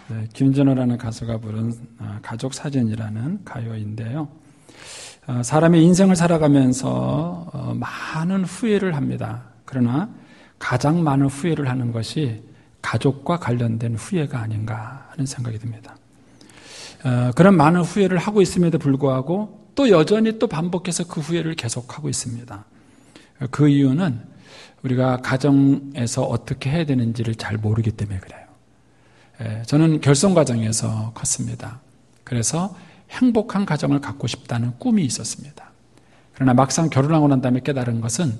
네, 김준호라는 가수가 부른 가족 사진이라는 가요인데요. 사람의 인생을 살아가면서 많은 후회를 합니다. 그러나 가장 많은 후회를 하는 것이 가족과 관련된 후회가 아닌가 하는 생각이 듭니다. 그런 많은 후회를 하고 있음에도 불구하고 또 여전히 또 반복해서 그 후회를 계속하고 있습니다. 그 이유는 우리가 가정에서 어떻게 해야 되는지를 잘 모르기 때문에 그래요. 저는 결혼 과정에서 컸습니다. 그래서 행복한 가정을 갖고 싶다는 꿈이 있었습니다. 그러나 막상 결혼하고 난 다음에 깨달은 것은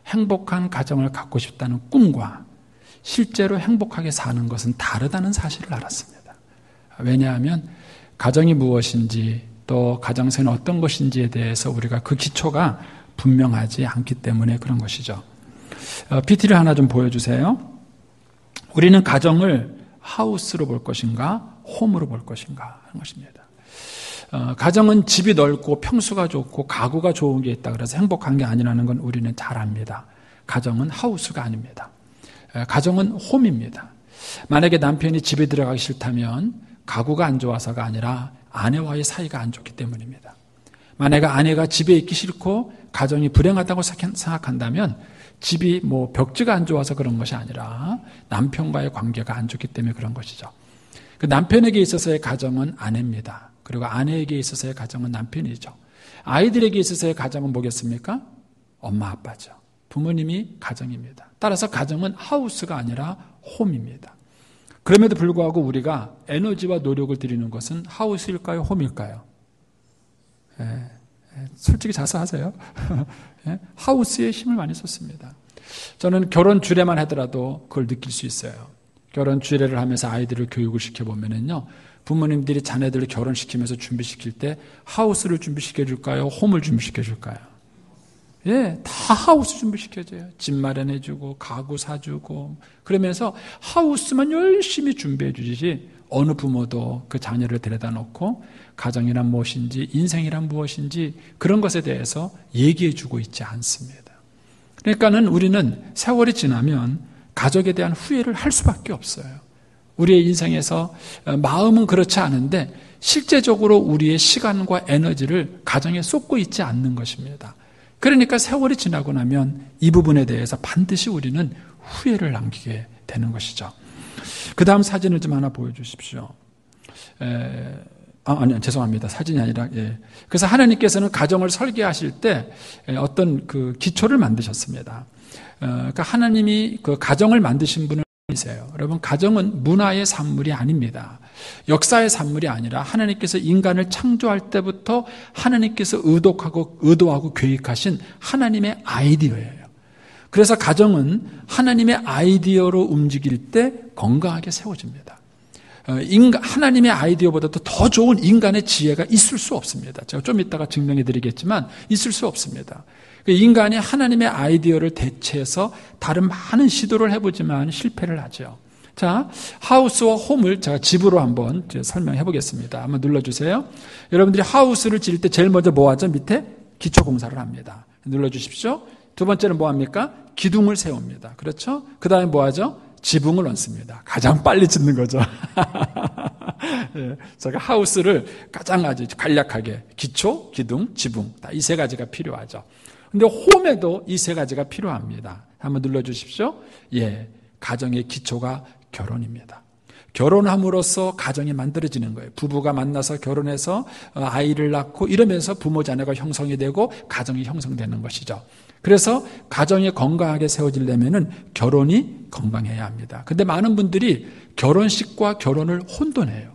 행복한 가정을 갖고 싶다는 꿈과 실제로 행복하게 사는 것은 다르다는 사실을 알았습니다. 왜냐하면 가정이 무엇인지 또 가정생활은 어떤 것인지에 대해서 우리가 그 기초가 분명하지 않기 때문에 그런 것이죠. PT를 하나 좀 보여주세요. 우리는 가정을 하우스로 볼 것인가 홈으로 볼 것인가 하는 것입니다. 가정은 집이 넓고 평수가 좋고 가구가 좋은 게 있다 그래서 행복한 게 아니라는 건 우리는 잘 압니다. 가정은 하우스가 아닙니다. 가정은 홈입니다. 만약에 남편이 집에 들어가기 싫다면 가구가 안 좋아서가 아니라 아내와의 사이가 안 좋기 때문입니다. 만약에 아내가 집에 있기 싫고 가정이 불행하다고 생각한다면 집이 벽지가 안 좋아서 그런 것이 아니라 남편과의 관계가 안 좋기 때문에 그런 것이죠. 그 남편에게 있어서의 가정은 아내입니다. 그리고 아내에게 있어서의 가정은 남편이죠. 아이들에게 있어서의 가정은 뭐겠습니까? 엄마 아빠죠. 부모님이 가정입니다. 따라서 가정은 하우스가 아니라 홈입니다. 그럼에도 불구하고 우리가 에너지와 노력을 들이는 것은 하우스일까요? 홈일까요? 솔직히 자수하세요. 하우스에 힘을 많이 썼습니다. 저는 결혼 주례만 하더라도 그걸 느낄 수 있어요. 결혼 주례를 하면서 아이들을 교육을 시켜보면은요, 부모님들이 자녀들을 결혼시키면서 준비시킬 때 하우스를 준비시켜줄까요? 홈을 준비시켜줄까요? 다 하우스 준비시켜줘요. 집 마련해주고 가구 사주고 그러면서 하우스만 열심히 준비해주지 어느 부모도 그 자녀를 데려다 놓고 가정이란 무엇인지 인생이란 무엇인지 그런 것에 대해서 얘기해주고 있지 않습니다. 그러니까는 우리는 세월이 지나면 가족에 대한 후회를 할 수밖에 없어요. 우리의 인생에서 마음은 그렇지 않은데 실제적으로 우리의 시간과 에너지를 가정에 쏟고 있지 않는 것입니다. 그러니까 세월이 지나고 나면 이 부분에 대해서 반드시 우리는 후회를 남기게 되는 것이죠. 그 다음 사진을 좀 하나 보여주십시오. 아니요, 죄송합니다. 사진이 아니라, 그래서 하나님께서는 가정을 설계하실 때 어떤 그 기초를 만드셨습니다. 그러니까 하나님이 그 가정을 만드신 분은 이세요. 여러분, 가정은 문화의 산물이 아닙니다. 역사의 산물이 아니라 하나님께서 인간을 창조할 때부터 하나님께서 의도하고 계획하신 하나님의 아이디어예요. 그래서 가정은 하나님의 아이디어로 움직일 때 건강하게 세워집니다. 하나님의 아이디어보다도 더 좋은 인간의 지혜가 있을 수 없습니다. 제가 좀 이따가 증명해 드리겠지만 있을 수 없습니다. 인간이 하나님의 아이디어를 대체해서 다른 많은 시도를 해보지만 실패를 하죠. 자, 하우스와 홈을 제가 집으로 한번 설명해 보겠습니다. 한번 눌러주세요. 여러분들이 하우스를 지을 때 제일 먼저 뭐 하죠? 밑에 기초공사를 합니다. 눌러주십시오. 두 번째는 뭐 합니까? 기둥을 세웁니다. 그렇죠? 그 다음에 뭐 하죠? 지붕을 얹습니다. 가장 빨리 짓는 거죠. 제가 하우스를 가장 아주 간략하게 기초, 기둥, 지붕 이 세 가지가 필요하죠. 근데 홈에도 이 세 가지가 필요합니다. 한번 눌러주십시오. 가정의 기초가 결혼입니다. 결혼함으로써 가정이 만들어지는 거예요. 부부가 만나서 결혼해서 아이를 낳고 이러면서 부모 자녀가 형성이 되고 가정이 형성되는 것이죠. 그래서 가정이 건강하게 세워지려면은 결혼이 건강해야 합니다. 근데 많은 분들이 결혼식과 결혼을 혼돈해요.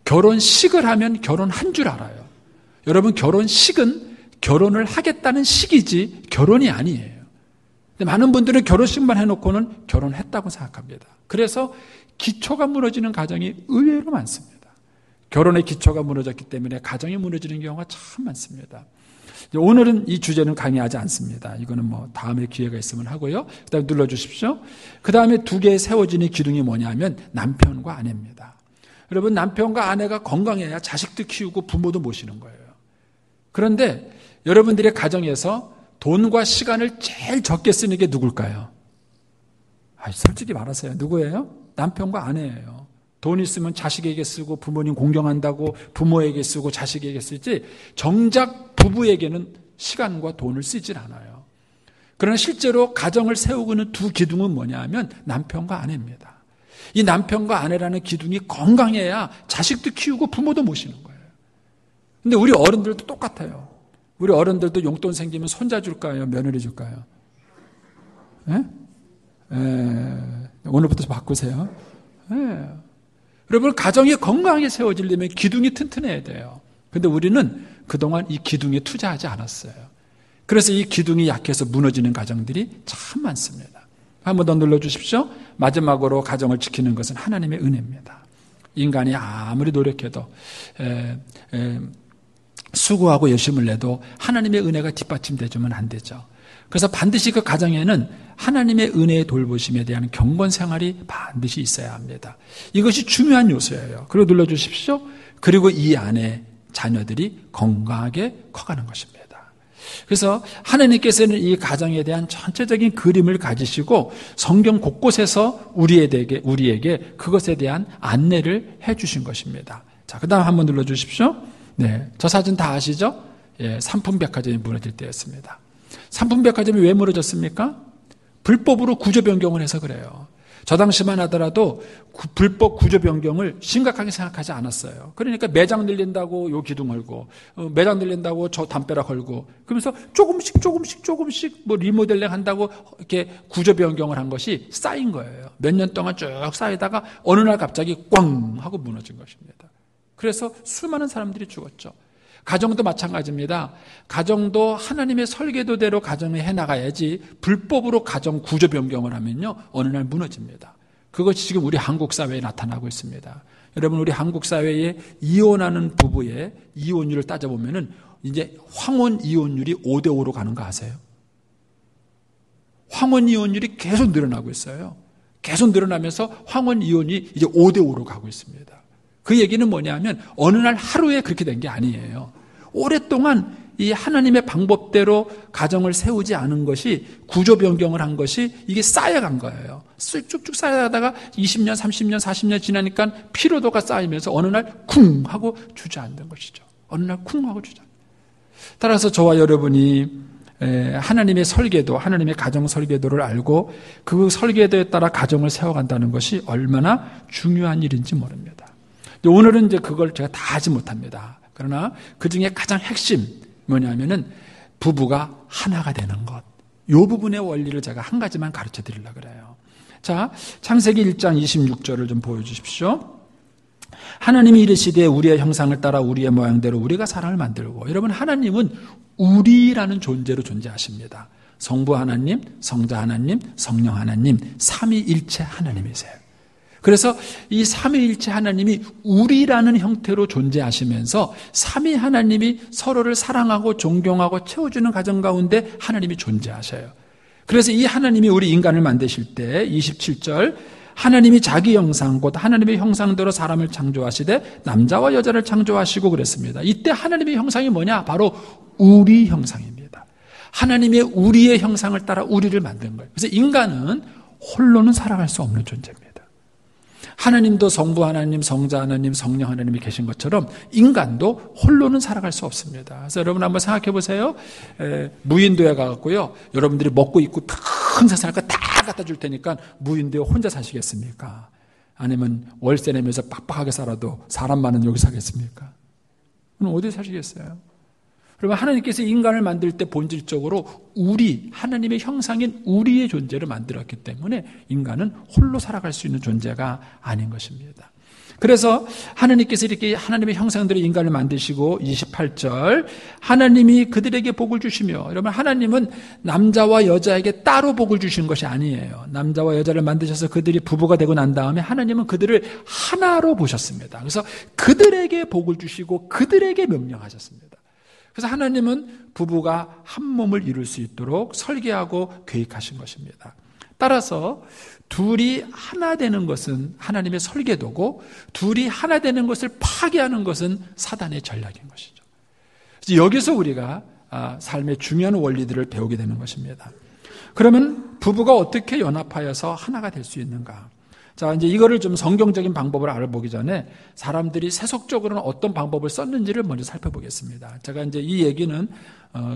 결혼식을 하면 결혼한 줄 알아요. 여러분, 결혼식은 결혼을 하겠다는 식이지 결혼이 아니에요. 근데 많은 분들은 결혼식만 해놓고는 결혼했다고 생각합니다. 그래서 기초가 무너지는 가정이 의외로 많습니다. 결혼의 기초가 무너졌기 때문에 가정이 무너지는 경우가 참 많습니다. 오늘은 이 주제는 강의하지 않습니다. 이거는 다음에 기회가 있으면 하고요. 그 다음에 눌러주십시오. 그 다음에 두 개의 세워지는 기둥이 뭐냐면 남편과 아내입니다. 여러분, 남편과 아내가 건강해야 자식도 키우고 부모도 모시는 거예요. 그런데 여러분들의 가정에서 돈과 시간을 제일 적게 쓰는 게 누굴까요? 솔직히 말하세요. 누구예요? 남편과 아내예요. 돈 있으면 자식에게 쓰고 부모님 공경한다고 부모에게 쓰고 자식에게 쓰지 정작 부부에게는 시간과 돈을 쓰질 않아요. 그러나 실제로 가정을 세우고 있는 두 기둥은 뭐냐 하면 남편과 아내입니다. 이 남편과 아내라는 기둥이 건강해야 자식도 키우고 부모도 모시는 거예요. 근데 우리 어른들도 똑같아요. 우리 어른들도 용돈 생기면 손자 줄까요? 며느리 줄까요? 예? 오늘부터 바꾸세요. 예. 여러분, 가정이 건강하게 세워지려면 기둥이 튼튼해야 돼요. 근데 우리는 그동안 이 기둥에 투자하지 않았어요. 그래서 이 기둥이 약해서 무너지는 가정들이 참 많습니다. 한번 더 눌러주십시오. 마지막으로 가정을 지키는 것은 하나님의 은혜입니다. 인간이 아무리 노력해도 수고하고 열심을 내도 하나님의 은혜가 뒷받침되지면 안 되죠. 그래서 반드시 그 가정에는 하나님의 은혜의 돌보심에 대한 경건 생활이 반드시 있어야 합니다. 이것이 중요한 요소예요. 그리고 눌러주십시오. 그리고 이 안에 자녀들이 건강하게 커가는 것입니다. 그래서 하나님께서는 이 가정에 대한 전체적인 그림을 가지시고 성경 곳곳에서 우리에게 그것에 대한 안내를 해 주신 것입니다. 자, 그 다음 한번 눌러주십시오. 네, 저 사진 다 아시죠? 예, 삼풍백화점이 무너질 때였습니다. 삼풍백화점이 왜 무너졌습니까? 불법으로 구조 변경을 해서 그래요. 저 당시만 하더라도 불법 구조 변경을 심각하게 생각하지 않았어요. 그러니까 매장 늘린다고 요 기둥 걸고, 매장 늘린다고 저 담벼락 걸고, 그러면서 조금씩 뭐 리모델링 한다고 이렇게 구조 변경을 한 것이 쌓인 거예요. 몇 년 동안 쭉 쌓이다가 어느 날 갑자기 꽝 하고 무너진 것입니다. 그래서 수많은 사람들이 죽었죠. 가정도 마찬가지입니다. 가정도 하나님의 설계도대로 가정을 해나가야지 불법으로 가정 구조 변경을 하면요 어느 날 무너집니다. 그것이 지금 우리 한국 사회에 나타나고 있습니다. 여러분, 우리 한국 사회에 이혼하는 부부의 이혼율을 따져보면은 이제 황혼 이혼율이 5대5로 가는 거 아세요? 황혼 이혼율이 계속 늘어나고 있어요. 계속 늘어나면서 황혼 이혼이 이제 5대5로 가고 있습니다. 그 얘기는 뭐냐면 어느 날 하루에 그렇게 된 게 아니에요. 오랫동안 이 하나님의 방법대로 가정을 세우지 않은 것이 구조 변경을 한 것이 이게 쌓여간 거예요. 쭉쭉 쌓여가다가 20년, 30년, 40년 지나니까 피로도가 쌓이면서 어느 날 쿵 하고 주저앉는 것이죠. 어느 날 쿵 하고 주저앉는. 따라서 저와 여러분이 하나님의 설계도, 하나님의 가정 설계도를 알고 그 설계도에 따라 가정을 세워간다는 것이 얼마나 중요한 일인지 모릅니다. 오늘은 이제 그걸 제가 다 하지 못합니다. 그러나 그 중에 가장 핵심 뭐냐면은 부부가 하나가 되는 것. 이 부분의 원리를 제가 한 가지만 가르쳐 드리려고 그래요. 자, 창세기 1장 26절을 좀 보여주십시오. 하나님이 이르시되 우리의 형상을 따라 우리의 모양대로 우리가 사람을 만들고. 여러분, 하나님은 우리라는 존재로 존재하십니다. 성부 하나님, 성자 하나님, 성령 하나님, 삼위일체 하나님이세요. 그래서 이 삼위일체 하나님이 우리라는 형태로 존재하시면서 삼위 하나님이 서로를 사랑하고 존경하고 채워주는 가정 가운데 하나님이 존재하셔요. 그래서 이 하나님이 우리 인간을 만드실 때 27절 하나님이 자기 형상 곧 하나님의 형상대로 사람을 창조하시되 남자와 여자를 창조하시고 그랬습니다. 이때 하나님의 형상이 뭐냐? 바로 우리 형상입니다. 하나님의 우리의 형상을 따라 우리를 만든 거예요. 그래서 인간은 홀로는 살아갈 수 없는 존재입니다. 하나님도 성부 하나님, 성자 하나님, 성령 하나님이 계신 것처럼 인간도 홀로는 살아갈 수 없습니다. 그래서 여러분 한번 생각해 보세요. 무인도에 가갖고요. 여러분들이 먹고 입고 큰 세상을 다 갖다 줄 테니까 무인도에 혼자 사시겠습니까? 아니면 월세 내면서 빡빡하게 살아도 사람 많은 여기 사겠습니까? 그럼 어디 사시겠어요? 그러면 하나님께서 인간을 만들 때 본질적으로 우리, 하나님의 형상인 우리의 존재를 만들었기 때문에 인간은 홀로 살아갈 수 있는 존재가 아닌 것입니다. 그래서 하나님께서 이렇게 하나님의 형상대로 인간을 만드시고 28절 하나님이 그들에게 복을 주시며, 여러분 하나님은 남자와 여자에게 따로 복을 주신 것이 아니에요. 남자와 여자를 만드셔서 그들이 부부가 되고 난 다음에 하나님은 그들을 하나로 보셨습니다. 그래서 그들에게 복을 주시고 그들에게 명령하셨습니다. 그래서 하나님은 부부가 한 몸을 이룰 수 있도록 설계하고 계획하신 것입니다. 따라서 둘이 하나 되는 것은 하나님의 설계도고 둘이 하나 되는 것을 파괴하는 것은 사단의 전략인 것이죠. 그래서 여기서 우리가 삶의 중요한 원리들을 배우게 되는 것입니다. 그러면 부부가 어떻게 연합하여서 하나가 될 수 있는가? 자, 이제 이거를 좀 성경적인 방법을 알아보기 전에 사람들이 세속적으로는 어떤 방법을 썼는지를 먼저 살펴보겠습니다. 제가 이제 이 얘기는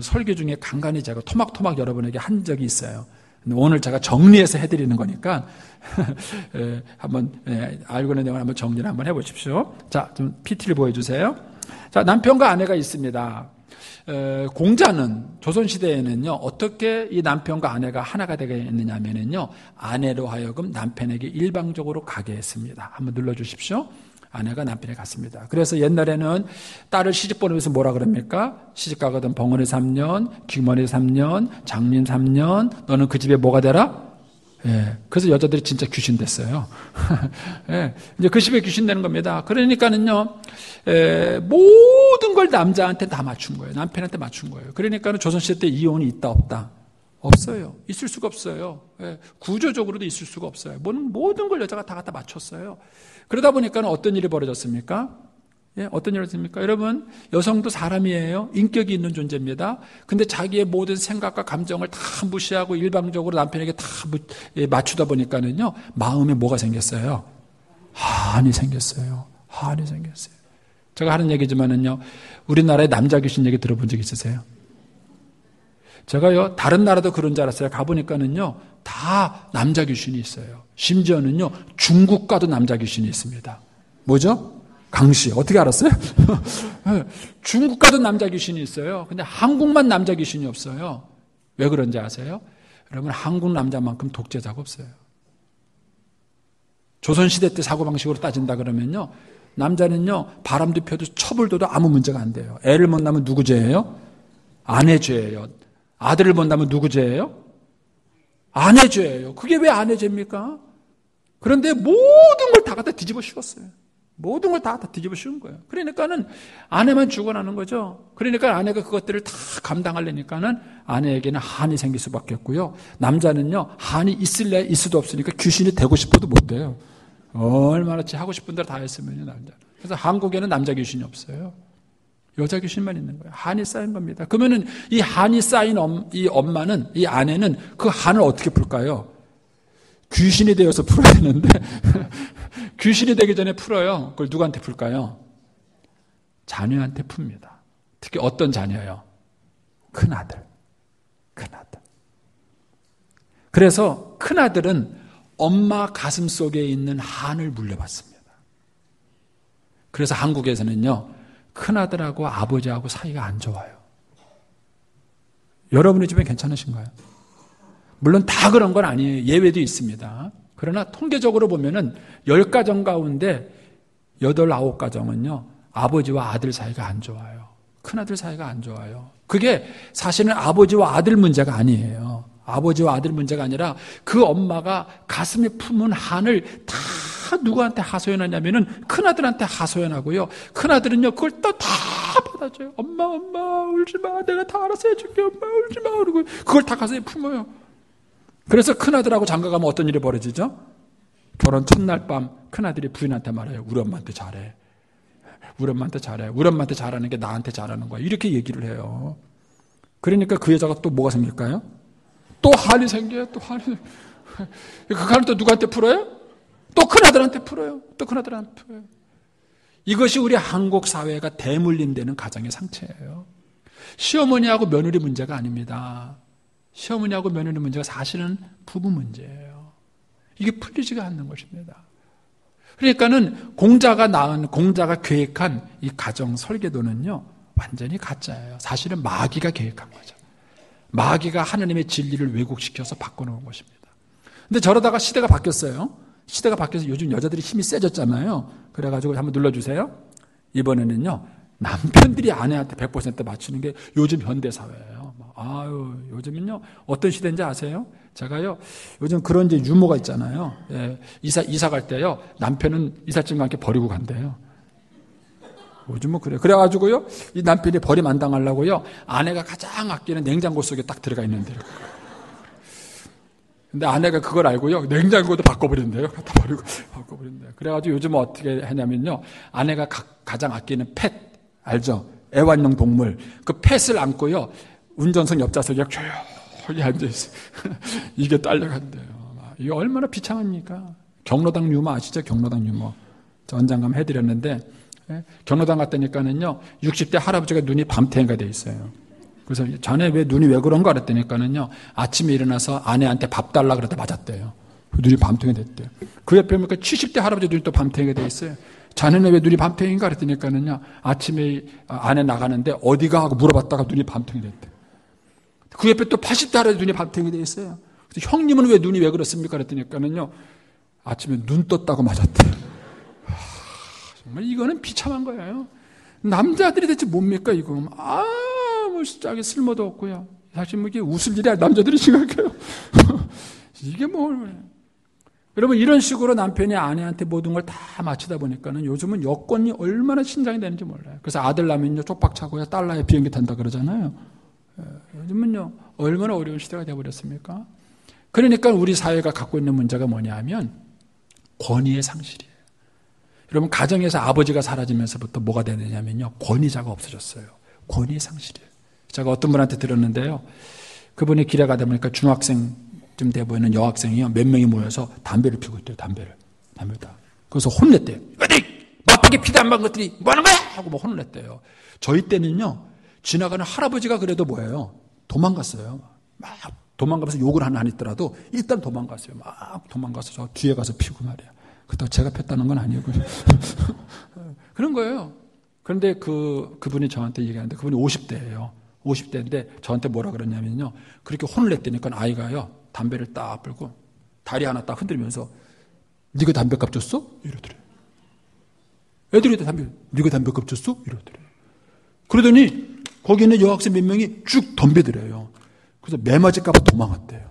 설교 중에 간간히 제가 토막토막 여러분에게 한 적이 있어요. 근데 오늘 제가 정리해서 해드리는 거니까 한번 알고 있는 내용을 한번 정리를 한번 해보십시오. 자, 좀 PT를 보여주세요. 자, 남편과 아내가 있습니다. 공자는 조선시대에는요, 어떻게 이 남편과 아내가 하나가 되겠느냐면요, 아내로 하여금 남편에게 일방적으로 가게 했습니다. 한번 눌러주십시오. 아내가 남편에 갔습니다. 그래서 옛날에는 딸을 시집 보내면서 뭐라 그럽니까? 시집 가거든 벙어리 3년, 귀머리 3년, 장님 3년, 너는 그 집에 뭐가 되라? 예. 그래서 여자들이 진짜 귀신 됐어요. 예. 이제 그 집에 귀신 되는 겁니다. 그러니까는요, 모든 걸 남자한테 다 맞춘 거예요. 남편한테 맞춘 거예요. 그러니까는 조선시대 때 이혼이 있다, 없다? 없어요. 있을 수가 없어요. 예. 구조적으로도 있을 수가 없어요. 모든 걸 여자가 다 갖다 맞췄어요. 그러다 보니까는 어떤 일이 벌어졌습니까? 예, 어떤 일이 벌어졌습니까? 여러분, 여성도 사람이에요. 인격이 있는 존재입니다. 근데 자기의 모든 생각과 감정을 다 무시하고 일방적으로 남편에게 다 맞추다 보니까는요, 마음에 뭐가 생겼어요? 한이 생겼어요. 한이 생겼어요. 제가 하는 얘기지만은요, 우리나라의 남자 귀신 얘기 들어본 적 있으세요? 제가요, 다른 나라도 그런 줄 알았어요. 가보니까는요, 다 남자 귀신이 있어요. 심지어는요, 중국 가도 남자 귀신이 있습니다. 뭐죠? 강씨. 어떻게 알았어요? 중국 가도 남자 귀신이 있어요. 근데 한국만 남자 귀신이 없어요. 왜 그런지 아세요? 여러분, 한국 남자만큼 독재자가 없어요. 조선시대 때 사고방식으로 따진다 그러면요, 남자는요, 바람도 펴도 첩을 둬도 아무 문제가 안 돼요. 애를 못 낳으면 누구 죄예요? 아내 죄예요. 아들을 못 낳으면 누구 죄예요? 아내 죄예요. 그게 왜 아내 죄입니까? 그런데 모든 걸 다 갖다 뒤집어 씌웠어요. 모든 걸 다 뒤집어 씌운 거예요. 그러니까는 아내만 죽어나는 거죠. 그러니까 아내가 그것들을 다 감당하려니까는 아내에게는 한이 생길 수밖에 없고요. 남자는요, 한이 있을래 있을 수도 없으니까 귀신이 되고 싶어도 못 돼요. 얼마나 하고 싶은 대로 다 했으면요, 남자. 그래서 한국에는 남자 귀신이 없어요. 여자 귀신만 있는 거예요. 한이 쌓인 겁니다. 그러면은 이 한이 쌓인 이 엄마는, 이 아내는 그 한을 어떻게 풀까요? 귀신이 되어서 풀어야 되는데 귀신이 되기 전에 풀어요. 그걸 누구한테 풀까요? 자녀한테 풉니다. 특히 어떤 자녀요? 큰아들. 큰아들. 그래서 큰아들은 엄마 가슴 속에 있는 한을 물려받습니다. 그래서 한국에서는요, 큰아들하고 아버지하고 사이가 안 좋아요. 여러분의 집엔 괜찮으신가요? 물론 다 그런 건 아니에요. 예외도 있습니다. 그러나 통계적으로 보면은 10가정 가운데 8, 9가정은요, 아버지와 아들 사이가 안 좋아요. 큰아들 사이가 안 좋아요. 그게 사실은 아버지와 아들 문제가 아니에요. 아버지와 아들 문제가 아니라 그 엄마가 가슴에 품은 한을 다 누구한테 하소연하냐면은 큰아들한테 하소연하고요. 큰아들은요, 그걸 또 다 받아줘요. 엄마, 울지 마. 내가 다 알아서 해줄게. 엄마, 울지 마. 그러고 그걸 다 가슴에 품어요. 그래서 큰아들하고 장가가면 어떤 일이 벌어지죠? 결혼 첫날 밤 큰아들이 부인한테 말해요. 우리 엄마한테 잘해. 우리 엄마한테 잘해. 우리 엄마한테 잘하는 게 나한테 잘하는 거야. 이렇게 얘기를 해요. 그러니까 그 여자가 또 뭐가 생길까요? 또 한이 생겨요. 또 한이. 그 한을 또 누구한테 풀어요? 또 큰아들한테 풀어요. 또 큰아들한테 풀어요. 이것이 우리 한국 사회가 대물림되는 가정의 상처예요. 시어머니하고 며느리 문제가 아닙니다. 시어머니하고 며느리 문제가 사실은 부부 문제예요. 이게 풀리지가 않는 것입니다. 그러니까는 공자가 계획한 이 가정 설계도는요, 완전히 가짜예요. 사실은 마귀가 계획한 거죠. 마귀가 하나님의 진리를 왜곡시켜서 바꿔놓은 것입니다. 근데 저러다가 시대가 바뀌었어요. 시대가 바뀌어서 요즘 여자들이 힘이 세졌잖아요. 그래가지고 한번 눌러주세요. 이번에는요, 남편들이 아내한테 100% 맞추는 게 요즘 현대사회예요. 아유, 요즘은요, 어떤 시대인지 아세요? 제가요, 요즘 그런 이제 유머가 있잖아요. 예, 이사 갈 때요, 남편은 이삿짐과 함께 버리고 간대요. 요즘은 그래요. 그래가지고요, 이 남편이 버림 안 당하려고요, 아내가 가장 아끼는 냉장고 속에 딱 들어가 있는데요. 근데 아내가 그걸 알고요, 냉장고도 바꿔버린대요. 갖다 버리고, 바꿔버린대요. 그래가지고 요즘은 어떻게 하냐면요, 아내가 가장 아끼는 펫, 알죠? 애완용 동물. 그 펫을 안고요, 운전석 옆좌석에 조용히 앉아있어요. 이게 딸려간대요. 이게 얼마나 비참합니까? 경로당 유머 아시죠? 경로당 유머. 저 언장감 해드렸는데, 경로당 갔다니까는요, 60대 할아버지가 눈이 밤탱이가 돼 있어요. 그래서 자네 눈이 왜 그런가 그랬다니까는요, 아침에 일어나서 아내한테 밥 달라 그러다 맞았대요. 눈이 밤탱이가 됐대요. 그 옆에 보니까 70대 할아버지 눈이 또 밤탱이가 돼 있어요. 자네는 왜 눈이 밤탱이인가 그랬더니까는요, 아침에 아내 나가는데 어디가 하고 물어봤다가 눈이 밤탱이 됐대요. 그 옆에 또 80대 할아버지 눈이 밤탱이 돼 있어요. 그래서 형님은 왜 눈이 왜 그렇습니까 그랬더니까는요, 아침에 눈 떴다고 맞았대요. 정말 이거는 비참한 거예요. 남자들이 대체 뭡니까 이거? 뭐 진짜 쓸모도 없고요. 사실 뭐 이게 웃을 일이 아니라 남자들이 심각해요. 이게 뭐 여러분 이런 식으로 남편이 아내한테 모든 걸 다 맞추다 보니까는 요즘은 여건이 얼마나 신장이 되는지 몰라요. 그래서 아들 낳으면요 쪽박 차고요 딸 낳아야 비행기 탄다 그러잖아요. 요즘은요 얼마나 어려운 시대가 되어버렸습니까? 그러니까 우리 사회가 갖고 있는 문제가 뭐냐 하면 권위의 상실이에요. 여러분 가정에서 아버지가 사라지면서부터 뭐가 되느냐면요 권위자가 없어졌어요. 권위의 상실이에요. 제가 어떤 분한테 들었는데요, 그분이 길에 가다 보니까 중학생쯤 돼 보이는 여학생이요 몇 명이 모여서 담배를 피우고 있대요. 담배를 다. 그래서 혼냈대요. 어디 맞박에 피도 안 반 것들이 뭐하는 거야 하고 뭐 혼을 냈대요. 저희 때는요 지나가는 할아버지가 그래도 뭐예요 도망갔어요. 막 도망가면서 욕을 하나 안 했더라도 일단 도망갔어요. 막 도망가서 저 뒤에 가서 피우고 말이야. 그렇다고 제가 폈다는 건 아니고 그런 거예요. 그런데 그분이 저한테 얘기하는데 그분이 50대예요. 50대인데 저한테 뭐라 그러냐면요. 그렇게 혼을 냈다니까 아이가요. 담배를 딱 불고 다리 하나 딱 흔들면서 네가 담배값 줬어? 이러더래요. 애들이 네가 담배값 줬어? 이러더래요. 그러더니 거기 있는 여학생 몇 명이 쭉 덤벼들어요. 그래서 매맞을까봐 도망갔대요.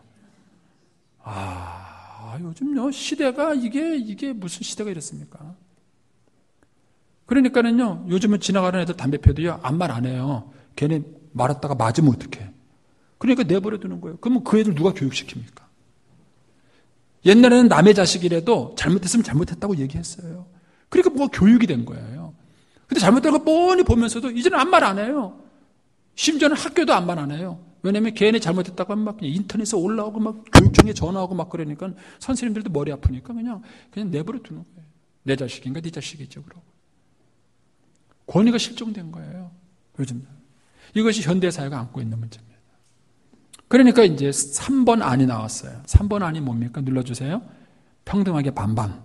요즘요 시대가 이게 무슨 시대가 이랬습니까? 그러니까는요 요즘은 지나가는 애들 담배 펴도요 아무 말 안 해요. 걔네 말았다가 맞으면 어떡해? 그러니까 내버려 두는 거예요. 그러면 그 애들 누가 교육시킵니까? 옛날에는 남의 자식이라도 잘못했으면 잘못했다고 얘기했어요. 그러니까 뭐가 교육이 된 거예요. 근데 잘못된 거 뻔히 보면서도 이제는 아무 말 안 해요. 심지어는 학교도 아무 말 안 해요. 왜냐면 걔네 잘못했다고 하면 막 인터넷에 올라오고 막 교육청에 전화하고 막 그러니까 선생님들도 머리 아프니까 그냥 내버려 두는 거예요. 내 자식인가 네 자식이죠 그러고. 권위가 실종된 거예요. 요즘 이것이 현대사회가 안고 있는 문제입니다. 그러니까 이제 3번 안이 나왔어요. 3번 안이 뭡니까? 눌러주세요. 평등하게 반반.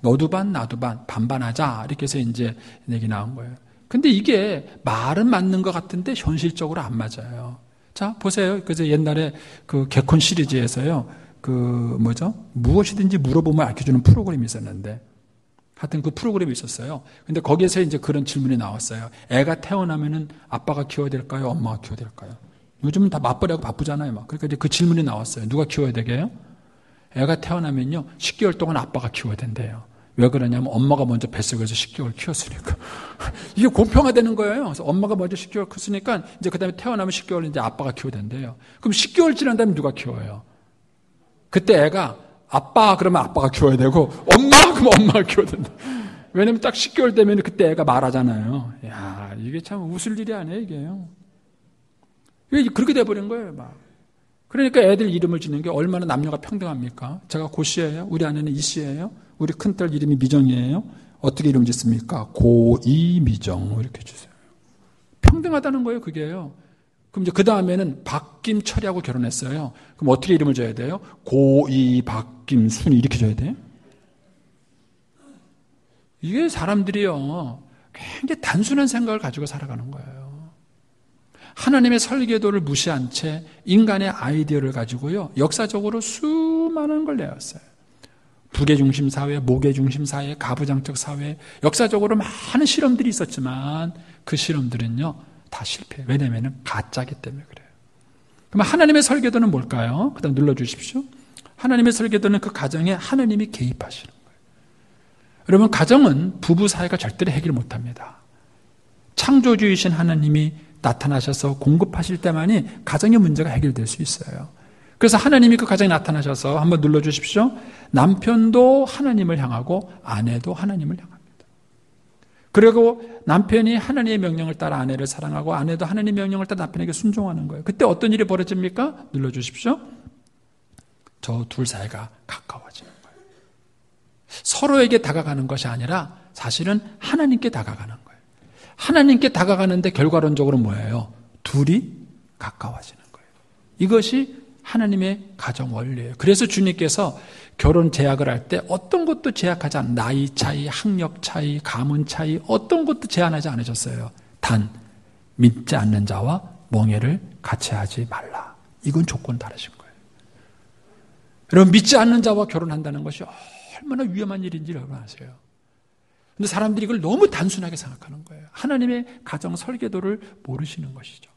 너도 반 나도 반 반반하자 이렇게 해서 이제 얘기 나온 거예요. 근데 이게 말은 맞는 것 같은데 현실적으로 안 맞아요. 자, 보세요. 그래서 옛날에 그 개콘 시리즈에서요. 무엇이든지 물어보면 알려주는 프로그램이 있었는데, 하여튼 그 프로그램이 있었어요. 근데 거기에서 이제 그런 질문이 나왔어요. 애가 태어나면은 아빠가 키워야 될까요? 엄마가 키워야 될까요? 요즘은 다 맞벌이하고 바쁘잖아요. 막. 그러니까 이제 그 질문이 나왔어요. 누가 키워야 되게요? 애가 태어나면요. 10개월 동안 아빠가 키워야 된대요. 왜 그러냐면 엄마가 먼저 뱃속에서 10개월 키웠으니까. 이게 공평화되는 거예요. 그래서 엄마가 먼저 10개월 컸으니까 이제 그다음에 태어나면 10개월 이제 아빠가 키워야 된대요. 그럼 10개월 지난 다음에 누가 키워요? 그때 애가 아빠 그러면 아빠가 키워야 되고 엄마 그러면 엄마가 키워야 된다. 왜냐면 딱 10개월 되면 그때 애가 말하잖아요. 야, 이게 참 웃을 일이 아니에요, 이게요. 이게 그렇게 돼버린 거예요, 막. 그러니까 애들 이름을 짓는 게 얼마나 남녀가 평등합니까? 제가 고 씨예요. 우리 아내는 이 씨예요. 우리 큰딸 이름이 미정이에요. 어떻게 이름 짓습니까? 고이미정 이렇게 주세요. 평등하다는 거예요, 그게요. 그럼 이제 그 다음에는 박김철이하고 결혼했어요. 그럼 어떻게 이름을 줘야 돼요? 고이 박김순이 이렇게 줘야 돼요? 이게 사람들이요 굉장히 단순한 생각을 가지고 살아가는 거예요. 하나님의 설계도를 무시한 채 인간의 아이디어를 가지고요 역사적으로 수많은 걸 내었어요. 부계중심 사회, 모계중심 사회, 가부장적 사회, 역사적으로 많은 실험들이 있었지만 그 실험들은요 다 실패해요. 왜냐하면 가짜기 때문에 그래요. 그럼 하나님의 설계도는 뭘까요? 그 다음 눌러주십시오. 하나님의 설계도는 그 가정에 하나님이 개입하시는 거예요. 여러분, 가정은 부부 사이가 절대로 해결 못합니다. 창조주이신 하나님이 나타나셔서 공급하실 때만이 가정의 문제가 해결될 수 있어요. 그래서 하나님이 그 가정에 나타나셔서 한번 눌러주십시오. 남편도 하나님을 향하고 아내도 하나님을 향합니다. 그리고 남편이 하나님의 명령을 따라 아내를 사랑하고 아내도 하나님의 명령을 따라 남편에게 순종하는 거예요. 그때 어떤 일이 벌어집니까? 눌러주십시오. 저 둘 사이가 가까워지는 거예요. 서로에게 다가가는 것이 아니라 사실은 하나님께 다가가는 거예요. 하나님께 다가가는데 결과론적으로 뭐예요? 둘이 가까워지는 거예요. 이것이 하나님의 가정 원리예요. 그래서 주님께서 결혼 제약을 할 때 어떤 것도 제약하지 않아요. 나이 차이, 학력 차이, 가문 차이 어떤 것도 제한하지 않으셨어요. 단 믿지 않는 자와 멍에를 같이 하지 말라. 이건 조건 다르신 거예요. 여러분 믿지 않는 자와 결혼한다는 것이 얼마나 위험한 일인지 여러분 아세요? 근데 사람들이 이걸 너무 단순하게 생각하는 거예요. 하나님의 가정 설계도를 모르시는 것이죠.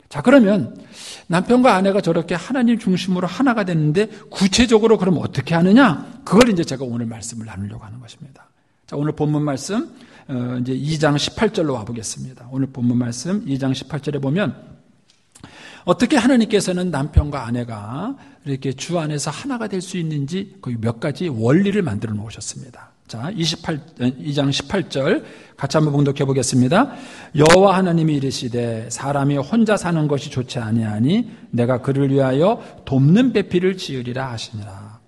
자, 그러면 남편과 아내가 저렇게 하나님 중심으로 하나가 됐는데 구체적으로 그럼 어떻게 하느냐? 그걸 이제 제가 오늘 말씀을 나누려고 하는 것입니다. 자, 오늘 본문 말씀 이제 2장 18절로 와보겠습니다. 오늘 본문 말씀 2장 18절에 보면 어떻게 하나님께서는 남편과 아내가 이렇게 주 안에서 하나가 될 수 있는지 거의 몇 가지 원리를 만들어 놓으셨습니다. 자, 2장 18절 같이 한번 봉독해 보겠습니다. 여호와 하나님이 이르시되 사람이 혼자 사는 것이 좋지 아니하니 내가 그를 위하여 돕는 배필을 지으리라 하시니라.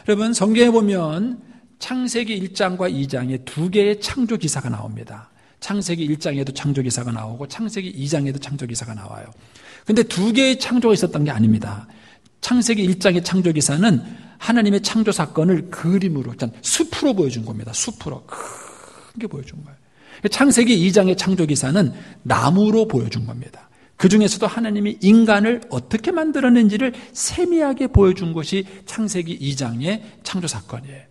여러분 성경에 보면 창세기 1장과 2장에 두 개의 창조 기사가 나옵니다. 창세기 1장에도 창조 기사가 나오고 창세기 2장에도 창조 기사가 나와요. 근데 두 개의 창조가 있었던 게 아닙니다. 창세기 1장의 창조 기사는 하나님의 창조 사건을 그림으로, 숲으로 보여준 겁니다. 숲으로 크게 보여준 거예요. 창세기 2장의 창조 기사는 나무로 보여준 겁니다. 그 중에서도 하나님이 인간을 어떻게 만들었는지를 세미하게 보여준 것이 창세기 2장의 창조 사건이에요.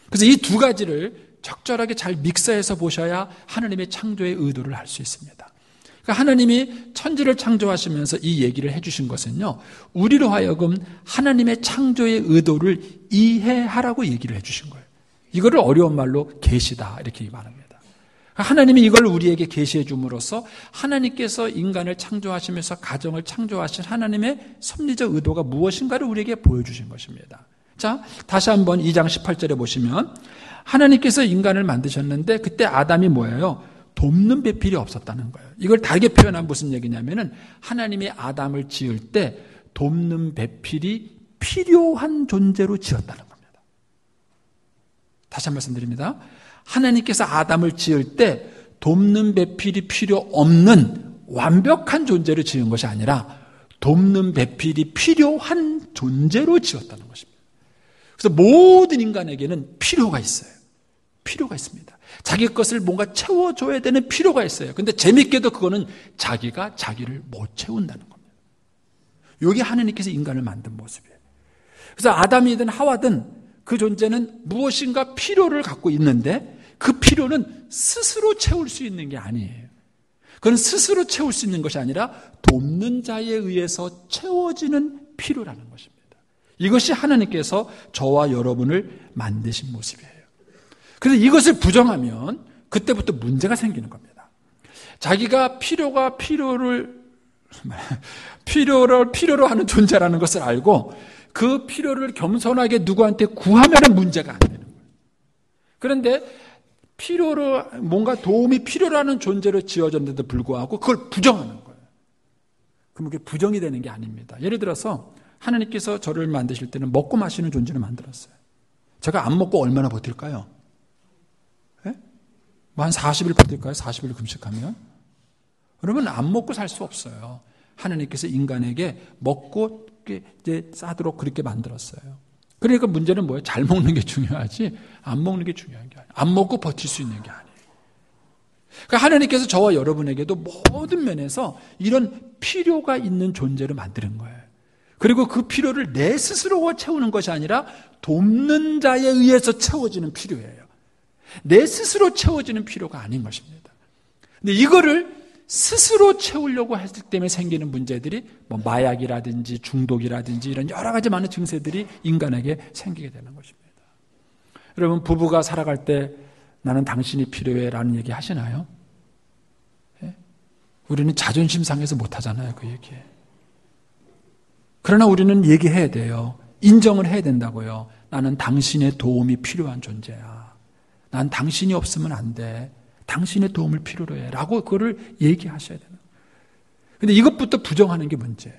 그래서 이 두 가지를 적절하게 잘 믹서해서 보셔야 하나님의 창조의 의도를 알 수 있습니다. 그러니까 하나님이 천지를 창조하시면서 이 얘기를 해주신 것은요, 우리로 하여금 하나님의 창조의 의도를 이해하라고 얘기를 해주신 거예요. 이거를 어려운 말로 계시다 이렇게 말합니다. 하나님이 이걸 우리에게 계시해 줌으로써 하나님께서 인간을 창조하시면서 가정을 창조하신 하나님의 섭리적 의도가 무엇인가를 우리에게 보여주신 것입니다. 자, 다시 한번 2장 18절에 보시면 하나님께서 인간을 만드셨는데 그때 아담이 뭐예요? 돕는 배필이 없었다는 거예요. 이걸 다르게 표현한 무슨 얘기냐면은 하나님이 아담을 지을 때 돕는 배필이 필요한 존재로 지었다는 겁니다. 다시 한 번 말씀드립니다. 하나님께서 아담을 지을 때 돕는 배필이 필요 없는 완벽한 존재로 지은 것이 아니라 돕는 배필이 필요한 존재로 지었다는 것입니다. 그래서 모든 인간에게는 필요가 있어요. 필요가 있습니다. 자기 것을 뭔가 채워줘야 되는 필요가 있어요. 근데 재밌게도 그거는 자기가 자기를 못 채운다는 겁니다. 이게 하나님께서 인간을 만든 모습이에요. 그래서 아담이든 하와든 그 존재는 무엇인가 필요를 갖고 있는데 그 필요는 스스로 채울 수 있는 게 아니에요. 그건 스스로 채울 수 있는 것이 아니라 돕는 자에 의해서 채워지는 필요라는 것입니다. 이것이 하나님께서 저와 여러분을 만드신 모습이에요. 그래서 이것을 부정하면 그때부터 문제가 생기는 겁니다. 자기가 필요로 하는 존재라는 것을 알고 그 필요를 겸손하게 누구한테 구하면 문제가 안 되는 거예요. 그런데 뭔가 도움이 필요로 하는 존재로 지어졌는데도 불구하고 그걸 부정하는 거예요. 그럼 그게 부정이 되는 게 아닙니다. 예를 들어서 하나님께서 저를 만드실 때는 먹고 마시는 존재를 만들었어요. 제가 안 먹고 얼마나 버틸까요? 한 40일 버틸까요? 40일 금식하면? 여러분, 안 먹고 살 수 없어요. 하나님께서 인간에게 먹고 이제 싸도록 그렇게 만들었어요. 그러니까 문제는 뭐예요? 잘 먹는 게 중요하지, 안 먹는 게 중요한 게 아니에요. 안 먹고 버틸 수 있는 게 아니에요. 그러니까 하나님께서 저와 여러분에게도 모든 면에서 이런 필요가 있는 존재를 만드는 거예요. 그리고 그 필요를 내 스스로 채우는 것이 아니라 돕는 자에 의해서 채워지는 필요예요. 내 스스로 채워지는 필요가 아닌 것입니다. 근데 이거를 스스로 채우려고 했을 때문에 생기는 문제들이 마약이라든지 중독이라든지 이런 여러 가지 많은 증세들이 인간에게 생기게 되는 것입니다. 여러분, 부부가 살아갈 때 나는 당신이 필요해 라는 얘기 하시나요? 예? 우리는 자존심 상해서 못하잖아요, 그 얘기. 그러나 우리는 얘기해야 돼요. 인정을 해야 된다고요. 나는 당신의 도움이 필요한 존재야. 난 당신이 없으면 안 돼. 당신의 도움을 필요로 해. 라고 그거를 얘기하셔야 되는 거예요. 근데 이것부터 부정하는 게 문제예요.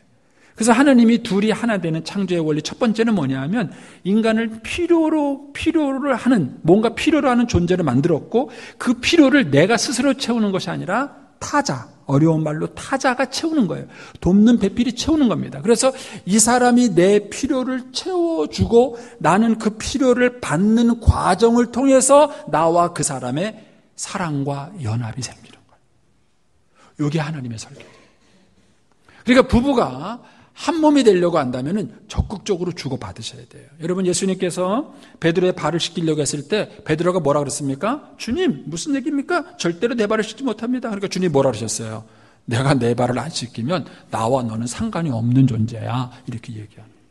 그래서 하나님이 둘이 하나 되는 창조의 원리 첫 번째는 뭐냐 하면 인간을 필요를 하는, 뭔가 필요로 하는 존재를 만들었고 그 필요를 내가 스스로 채우는 것이 아니라 타자, 어려운 말로 타자가 채우는 거예요. 돕는 배필이 채우는 겁니다. 그래서 이 사람이 내 필요를 채워주고 나는 그 필요를 받는 과정을 통해서 나와 그 사람의 사랑과 연합이 생기는 거예요. 이게 하나님의 설계예요. 그러니까 부부가 한 몸이 되려고 한다면 적극적으로 주고받으셔야 돼요. 여러분, 예수님께서 베드로의 발을 씻기려고 했을 때 베드로가 뭐라 그랬습니까? 주님, 무슨 얘기입니까? 절대로 내 발을 씻지 못합니다. 그러니까 주님이 뭐라 그러셨어요? 내가 내 발을 안 씻기면 나와 너는 상관이 없는 존재야. 이렇게 얘기하는 거예요.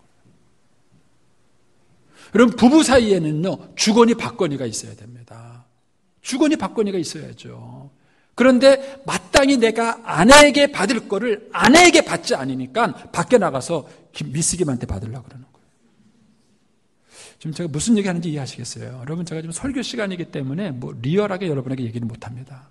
여러분, 부부 사이에는요, 주거니 받거니가 있어야 됩니다. 주거니 받거니가 있어야죠. 그런데 마땅히 내가 아내에게 받을 거를 아내에게 받지 않으니까 밖에 나가서 미스김한테 받으려고 그러는 거예요. 지금 제가 무슨 얘기 하는지 이해하시겠어요? 여러분, 제가 지금 설교 시간이기 때문에 뭐 리얼하게 여러분에게 얘기는 못합니다.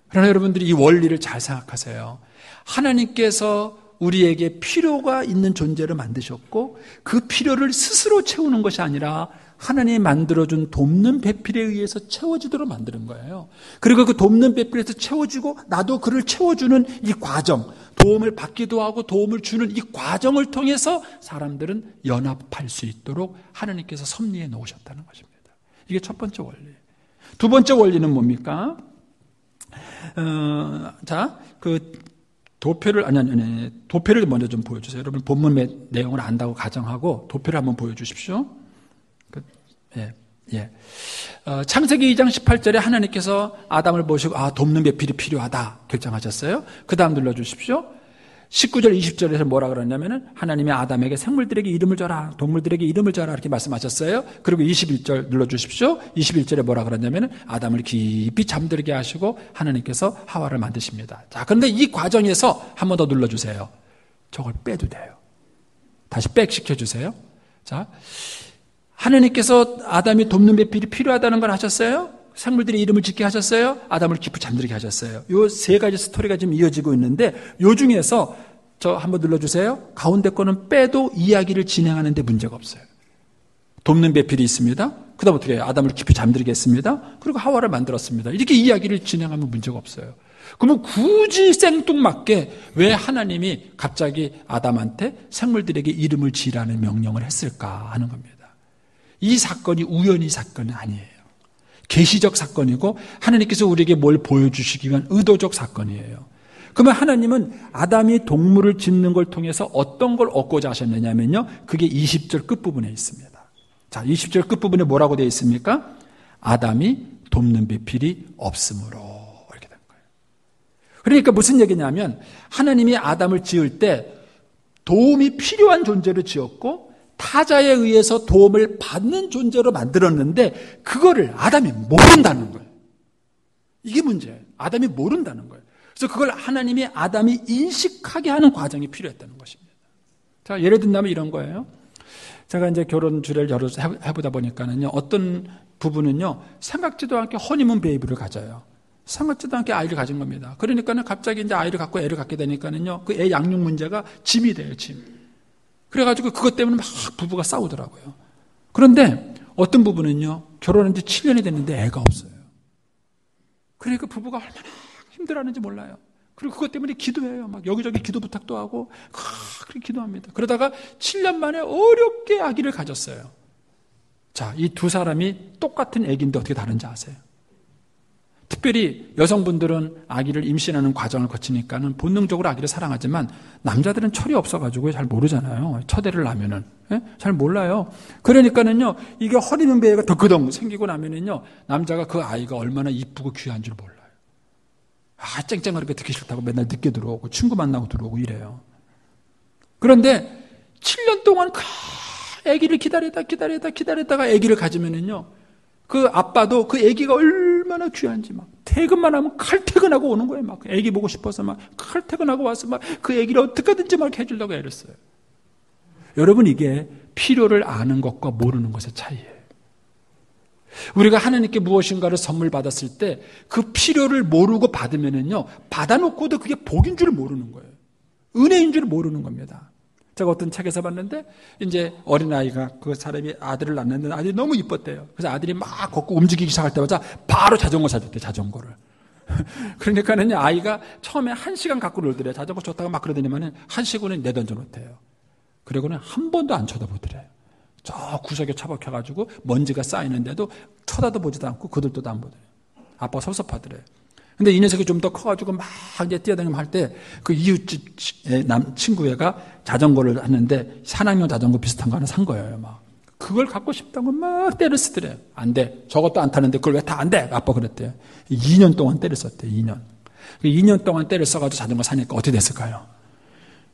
그러나 여러분들이 이 원리를 잘 생각하세요. 하나님께서 우리에게 필요가 있는 존재를 만드셨고 그 필요를 스스로 채우는 것이 아니라 하나님이 만들어준 돕는 배필에 의해서 채워지도록 만드는 거예요. 그리고 그 돕는 배필에서 채워지고 나도 그를 채워주는 이 과정, 도움을 받기도 하고 도움을 주는 이 과정을 통해서 사람들은 연합할 수 있도록 하나님께서 섭리해 놓으셨다는 것입니다. 이게 첫 번째 원리. 두 번째 원리는 뭡니까? 도표를 먼저 좀 보여주세요. 여러분, 본문 내용을 안다고 가정하고 도표를 한번 보여주십시오. 창세기 2장 18절에 하나님께서 아담을 보시고 돕는 배필이 필요하다 결정하셨어요. 그 다음 눌러주십시오. 19절 20절에서 뭐라 그러냐면은 하나님이 아담에게 생물들에게 이름을 줘라, 동물들에게 이름을 줘라 이렇게 말씀하셨어요. 그리고 21절 눌러주십시오. 21절에 뭐라 그러냐면은 아담을 깊이 잠들게 하시고 하나님께서 하와를 만드십니다. 자, 그런데 이 과정에서 한 번 더 눌러주세요. 저걸 빼도 돼요. 다시 백 시켜주세요. 자, 하나님께서 아담이 돕는 배필이 필요하다는 걸 하셨어요. 생물들의 이름을 짓게 하셨어요. 아담을 깊이 잠들게 하셨어요. 요 세 가지 스토리가 지금 이어지고 있는데 요 중에서 저 한번 눌러주세요. 가운데 거는 빼도 이야기를 진행하는데 문제가 없어요. 돕는 배필이 있습니다. 그 다음 어떻게 해요? 아담을 깊이 잠들게 했습니다. 그리고 하와를 만들었습니다. 이렇게 이야기를 진행하면 문제가 없어요. 그러면 굳이 생뚱맞게 왜 하나님이 갑자기 아담한테 생물들에게 이름을 지으라는 명령을 했을까 하는 겁니다. 이 사건이 우연히 사건은 아니에요. 계시적 사건이고 하나님께서 우리에게 뭘 보여주시기 위한 의도적 사건이에요. 그러면 하나님은 아담이 동물을 짓는 걸 통해서 어떤 걸 얻고자 하셨느냐면요, 그게 20절 끝부분에 있습니다. 자, 20절 끝부분에 뭐라고 되어 있습니까? 아담이 돕는 배필이 없으므로 이렇게 된 거예요. 그러니까 무슨 얘기냐면 하나님이 아담을 지을 때 도움이 필요한 존재로 지었고 타자에 의해서 도움을 받는 존재로 만들었는데 그거를 아담이 모른다는 거예요. 이게 문제예요. 아담이 모른다는 거예요. 그래서 그걸 하나님이 아담이 인식하게 하는 과정이 필요했다는 것입니다. 자, 예를 든다면 이런 거예요. 제가 이제 결혼 주례를 여러 해보다 보니까는요, 어떤 부부는요, 생각지도 않게 허니문 베이비를 가져요. 생각지도 않게 아이를 가진 겁니다. 그러니까는 갑자기 이제 아이를 갖고 애를 갖게 되니까는요, 그 애 양육 문제가 짐이 돼요, 짐. 그래가지고 그것 때문에 막 부부가 싸우더라고요. 그런데 어떤 부부는요, 결혼한 지 7년이 됐는데 애가 없어요. 그러니까 부부가 얼마나 힘들어하는지 몰라요. 그리고 그것 때문에 기도해요. 막 여기저기 기도 부탁도 하고, 그렇게 기도합니다. 그러다가 7년 만에 어렵게 아기를 가졌어요. 자, 이 두 사람이 똑같은 아기인데 어떻게 다른지 아세요? 특별히 여성분들은 아기를 임신하는 과정을 거치니까는 본능적으로 아기를 사랑하지만 남자들은 철이 없어가지고 잘 모르잖아요. 첫애를 낳으면은. 잘 몰라요. 그러니까는요, 이게 허리는 배가 덕그덩 생기고 나면은요, 남자가 그 아이가 얼마나 이쁘고 귀한 줄 몰라요. 쨍쨍하게 듣기 싫다고 맨날 늦게 들어오고 친구 만나고 들어오고 이래요. 그런데 7년 동안 아기를 기다리다가 아기를 가지면은요, 그 아빠도 그 아기가 얼마나 귀한지 막 퇴근만 하면 칼퇴근하고 오는 거예요. 막 아기 보고 싶어서 막 칼퇴근하고 와서 막 그 아기를 어떻게든지 막 해주려고 애를 써요. 여러분, 이게 필요를 아는 것과 모르는 것의 차이예요. 우리가 하나님께 무엇인가를 선물 받았을 때 그 필요를 모르고 받으면은요, 받아놓고도 그게 복인 줄 모르는 거예요. 은혜인 줄 모르는 겁니다. 제가 어떤 책에서 봤는데 이제 어린아이가 그 사람이 아들을 낳는데 아들이 너무 이뻤대요. 그래서 아들이 막 걷고 움직이기 시작할 때마다 바로 자전거 사줬대, 자전거를. 그러니까는 아이가 처음에 1시간 갖고 놀더래요. 자전거 줬다가 막 그러더니만은 1시간은 내던져 놓대요. 그리고는 한 번도 안 쳐다보더래요. 저 구석에 처박혀가지고 먼지가 쌓이는데도 쳐다도 보지도 않고 그들도 안 보더래요. 아빠가 섭섭하더래요. 근데 이 녀석이 좀 더 커가지고 막 이제 뛰어다니면 할 때 그 이웃집 친구애가 자전거를 하는데 산악용 자전거 비슷한 거 하나 산 거예요. 막 그걸 갖고 싶다고 막 때를 쓰더래요. 안 돼. 저것도 안 타는데 그걸 왜 다 안 돼? 아빠 그랬대요. 2년 동안 때를 썼대요. 2년. 2년 동안 때를 써가지고 자전거 사니까 어떻게 됐을까요?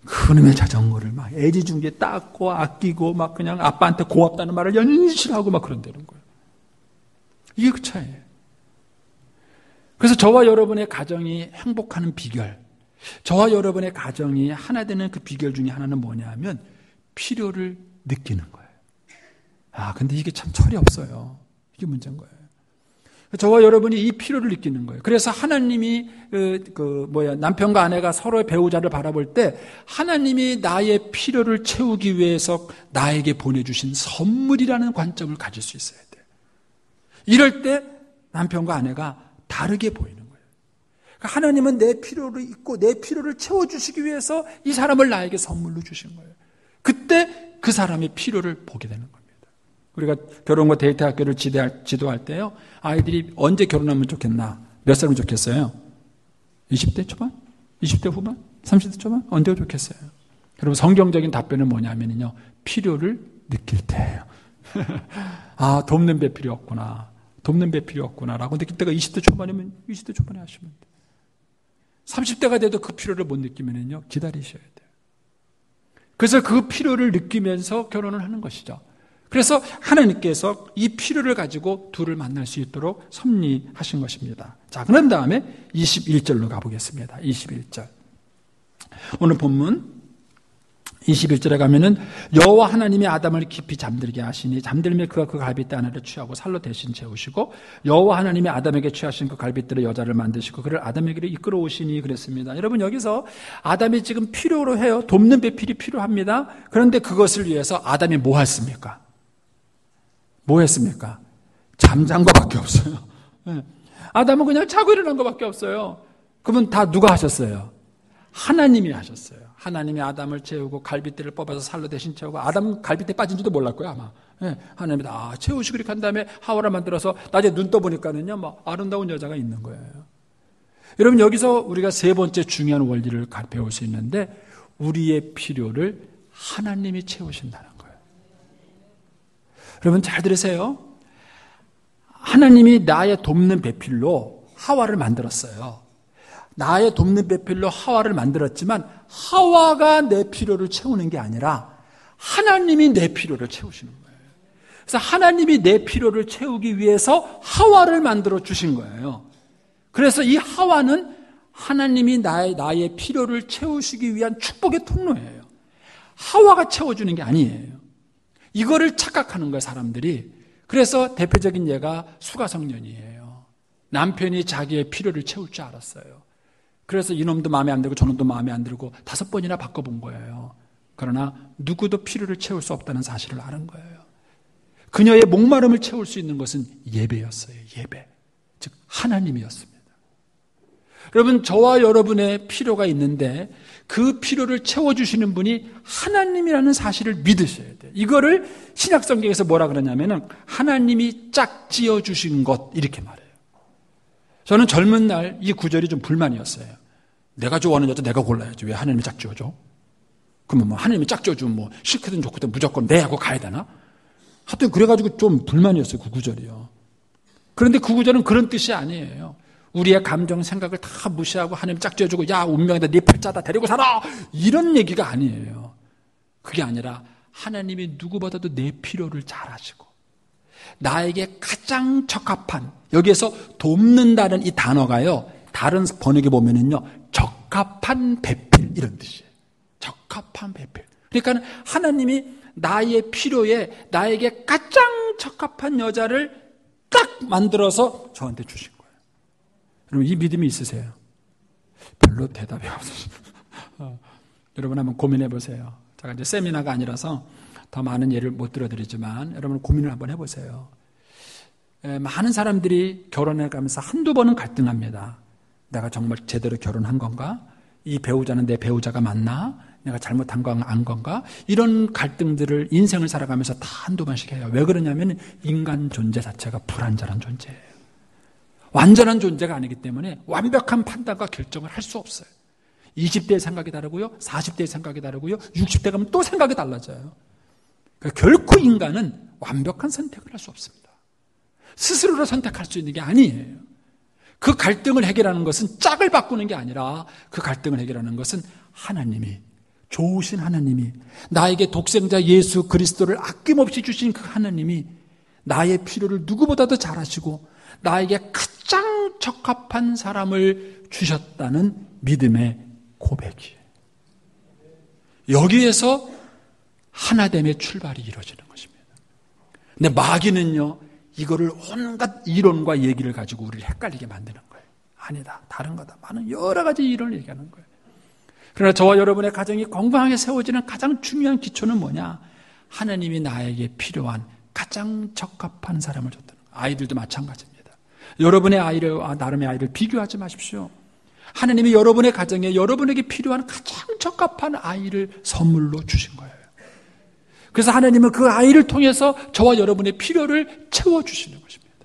그놈의 자전거를 막 애지중지에 닦고 아끼고 막 그냥 아빠한테 고맙다는 말을 연실하고 막 그런다는 거예요. 이게 그 차이예요. 그래서 저와 여러분의 가정이 행복하는 비결, 저와 여러분의 가정이 하나 되는 그 비결 중에 하나는 뭐냐면 필요를 느끼는 거예요. 근데 이게 참 철이 없어요. 이게 문제인 거예요. 저와 여러분이 이 필요를 느끼는 거예요. 그래서 하나님이 남편과 아내가 서로의 배우자를 바라볼 때 하나님이 나의 필요를 채우기 위해서 나에게 보내주신 선물이라는 관점을 가질 수 있어야 돼요. 이럴 때 남편과 아내가 다르게 보이는 거예요. 그러니까 하나님은 내 필요를 잊고 내 필요를 채워주시기 위해서 이 사람을 나에게 선물로 주신 거예요. 그때 그 사람의 필요를 보게 되는 겁니다. 우리가 결혼과 데이트 학교를 지도할 때요, 아이들이 언제 결혼하면 좋겠나? 몇 살이면 좋겠어요? 20대 초반? 20대 후반? 30대 초반? 언제가 좋겠어요? 여러분, 성경적인 답변은 뭐냐면요, 필요를 느낄 때예요. 돕는 배 필요 없구나. 돕는 배 필요 없구나라고 느낄 때가 20대 초반이면 20대 초반에 하시면 돼요. 30대가 돼도 그 필요를 못 느끼면요, 기다리셔야 돼요. 그래서 그 필요를 느끼면서 결혼을 하는 것이죠. 그래서 하나님께서 이 필요를 가지고 둘을 만날 수 있도록 섭리하신 것입니다. 자, 그런 다음에 21절로 가보겠습니다. 21절. 오늘 본문 21절에 가면은 여호와 하나님이 아담을 깊이 잠들게 하시니 잠들며 그가 그 갈빗대 하나를 취하고 살로 대신 채우시고 여호와 하나님이 아담에게 취하신 그 갈빗대로 여자를 만드시고 그를 아담에게로 이끌어 오시니 그랬습니다. 여러분, 여기서 아담이 지금 필요로 해요. 돕는 배필이 필요합니다. 그런데 그것을 위해서 아담이 뭐 했습니까? 뭐 했습니까? 잠잔 것밖에 없어요. 아담은 그냥 자고 일어난 것밖에 없어요. 그러면 다 누가 하셨어요? 하나님이 하셨어요. 하나님이 아담을 채우고 갈빗대를 뽑아서 살로 대신 채우고, 아담은 갈빗대 빠진 줄도 몰랐고요, 아마. 하나님이 다 채우시고 이렇게 한 다음에 하와를 만들어서 낮에 눈 떠보니까는요, 아름다운 여자가 있는 거예요. 여러분, 여기서 우리가 세 번째 중요한 원리를 배울 수 있는데, 우리의 필요를 하나님이 채우신다는 거예요. 여러분, 잘 들으세요. 하나님이 나의 돕는 배필로 하와를 만들었어요. 나의 돕는 배필로 하와를 만들었지만 하와가 내 필요를 채우는 게 아니라 하나님이 내 필요를 채우시는 거예요. 그래서 하나님이 내 필요를 채우기 위해서 하와를 만들어 주신 거예요. 그래서 이 하와는 하나님이 나의 필요를 채우시기 위한 축복의 통로예요. 하와가 채워주는 게 아니에요. 이거를 착각하는 거예요, 사람들이. 그래서 대표적인 예가 수가성년이에요. 남편이 자기의 필요를 채울 줄 알았어요. 그래서 이놈도 마음에 안 들고 저놈도 마음에 안 들고 5번이나 바꿔본 거예요. 그러나 누구도 필요를 채울 수 없다는 사실을 아는 거예요. 그녀의 목마름을 채울 수 있는 것은 예배였어요. 예배. 즉 하나님이었습니다. 여러분, 저와 여러분의 필요가 있는데 그 필요를 채워주시는 분이 하나님이라는 사실을 믿으셔야 돼요. 이거를 신약성경에서 뭐라 그러냐면은 하나님이 짝지어 주신 것, 이렇게 말해요. 저는 젊은 날 이 구절이 좀 불만이었어요. 내가 좋아하는 여자 내가 골라야지. 왜 하나님이 짝지어줘? 그러면 하나님이 짝지어주면 싫거든 좋거든 무조건 내 하고 가야 되나? 하여튼 그래가지고 좀 불만이었어요, 그 구절이요. 그런데 그 구절은 그런 뜻이 아니에요. 우리의 감정, 생각을 다 무시하고 하나님 짝지어주고 야 운명이다, 네 팔자다, 데리고 살아, 이런 얘기가 아니에요. 그게 아니라 하나님이 누구보다도 내 필요를 잘 아시고 나에게 가장 적합한, 여기에서 돕는다는 이 단어가요, 다른 번역에 보면은요, 적합한 배필, 이런 뜻이에요. 적합한 배필. 그러니까 하나님이 나의 필요에 나에게 가장 적합한 여자를 딱 만들어서 저한테 주신 거예요. 여러분, 이 믿음이 있으세요? 별로 대답이 없으시죠. 여러분 한번 고민해 보세요. 제가 이제 세미나가 아니라서 더 많은 예를 못 들어드리지만 여러분 고민을 한번 해보세요. 많은 사람들이 결혼해 가면서 한두 번은 갈등합니다. 내가 정말 제대로 결혼한 건가? 이 배우자는 내 배우자가 맞나? 내가 잘못한 건 안 건가? 이런 갈등들을 인생을 살아가면서 다 한두 번씩 해요. 왜 그러냐면 인간 존재 자체가 불완전한 존재예요. 완전한 존재가 아니기 때문에 완벽한 판단과 결정을 할 수 없어요. 20대의 생각이 다르고요. 40대의 생각이 다르고요. 60대 가면 또 생각이 달라져요. 그러니까 결코 인간은 완벽한 선택을 할 수 없습니다. 스스로로 선택할 수 있는 게 아니에요. 그 갈등을 해결하는 것은 짝을 바꾸는 게 아니라 그 갈등을 해결하는 것은 하나님이, 좋으신 하나님이, 나에게 독생자 예수 그리스도를 아낌없이 주신 그 하나님이 나의 필요를 누구보다도 잘 아시고 나에게 가장 적합한 사람을 주셨다는 믿음의 고백이에요. 여기에서 하나됨의 출발이 이루어지는 것입니다. 근데 마귀는요, 이거를 온갖 이론과 얘기를 가지고 우리를 헷갈리게 만드는 거예요. 아니다, 다른 거다. 많은 여러 가지 이론을 얘기하는 거예요. 그러나 저와 여러분의 가정이 건강하게 세워지는 가장 중요한 기초는 뭐냐? 하나님이 나에게 필요한 가장 적합한 사람을 줬다는 거예요. 아이들도 마찬가지입니다. 여러분의 아이를, 나름의 아이를 비교하지 마십시오. 하나님이 여러분의 가정에 여러분에게 필요한 가장 적합한 아이를 선물로 주신 거예요. 그래서 하나님은 그 아이를 통해서 저와 여러분의 필요를 채워주시는 것입니다.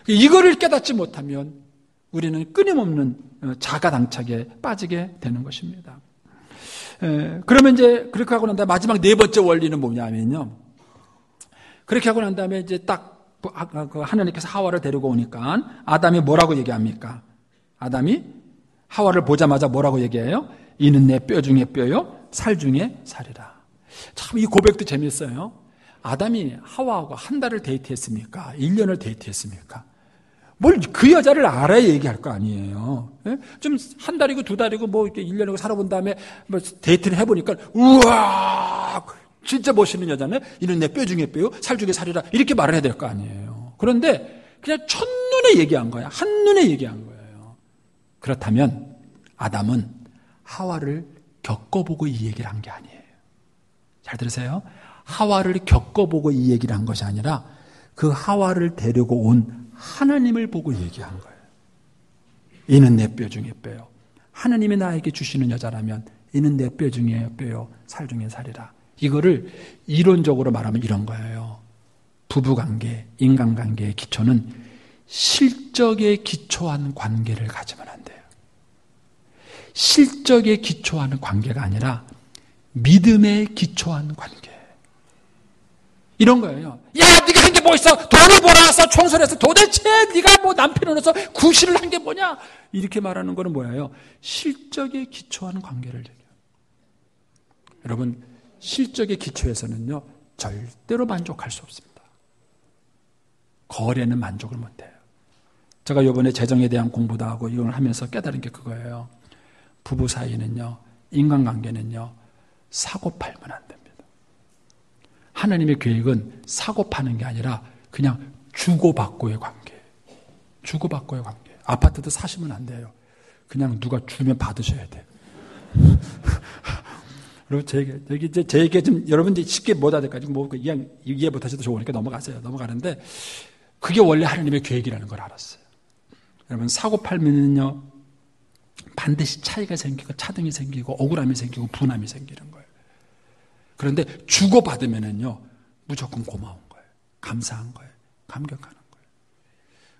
이거를 깨닫지 못하면 우리는 끊임없는 자가당착에 빠지게 되는 것입니다. 그러면 이제 그렇게 하고 난 다음에 마지막 네 번째 원리는 뭐냐면요. 그렇게 하고 난 다음에 이제 딱 하나님께서 하와를 데리고 오니까 아담이 뭐라고 얘기합니까? 아담이 하와를 보자마자 뭐라고 얘기해요? 이는 내 뼈 중에 뼈요, 살 중에 살이라. 참 이 고백도 재밌어요. 아담이 하와하고 한 달을 데이트했습니까? 1년을 데이트했습니까? 뭘 그 여자를 알아야 얘기할 거 아니에요. 예? 좀 한 달이고 두 달이고 뭐 이렇게 1년이고 살아본 다음에 뭐 데이트를 해보니까 우와 진짜 멋있는 여자네. 이는 내 뼈 중에 뼈요, 살 중에 살이라. 이렇게 말을 해야 될 거 아니에요. 그런데 그냥 첫눈에 얘기한 거야. 한눈에 얘기한 거예요. 그렇다면 아담은 하와를 겪어보고 이 얘기를 한 게 아니에요. 잘 들으세요. 하와를 겪어보고 이 얘기를 한 것이 아니라 그 하와를 데리고 온 하나님을 보고 얘기한 거예요. 이는 내 뼈 중에 뼈요. 하나님이 나에게 주시는 여자라면 이는 내 뼈 중에 뼈요, 살 중에 살이라. 이거를 이론적으로 말하면 이런 거예요. 부부관계, 인간관계의 기초는 실적에 기초한 관계를 가지면 안 돼요. 실적에 기초한 관계가 아니라 믿음에 기초한 관계. 이런 거예요. 야, 네가 한 게 뭐 있어? 돈을 벌어서 청소를 해서 도대체 네가 뭐 남편을 해서 구실을 한 게 뭐냐? 이렇게 말하는 거는 뭐예요? 실적에 기초한 관계를 얘기해요. 여러분, 실적의 기초에서는요, 절대로 만족할 수 없습니다. 거래는 만족을 못해요. 제가 이번에 재정에 대한 공부도 하고 이걸 하면서 깨달은 게 그거예요. 부부 사이는요, 인간관계는요, 사고 팔면 안 됩니다. 하나님의 계획은 사고 파는 게 아니라 그냥 주고받고의 관계. 주고받고의 관계. 아파트도 사시면 안 돼요. 그냥 누가 주면 받으셔야 돼요. 그리고 제게 좀 여러분들이 쉽게 못 알아듣까지 뭐 이해 못 하셔도 좋으니까 넘어가세요. 넘어가는데 그게 원래 하나님의 계획이라는 걸 알았어요. 여러분 사고 팔면은요 반드시 차이가 생기고 차등이 생기고 억울함이 생기고 분함이 생기는 거예요. 그런데 주고받으면은요 무조건 고마운 거예요. 감사한 거예요. 감격하는 거예요.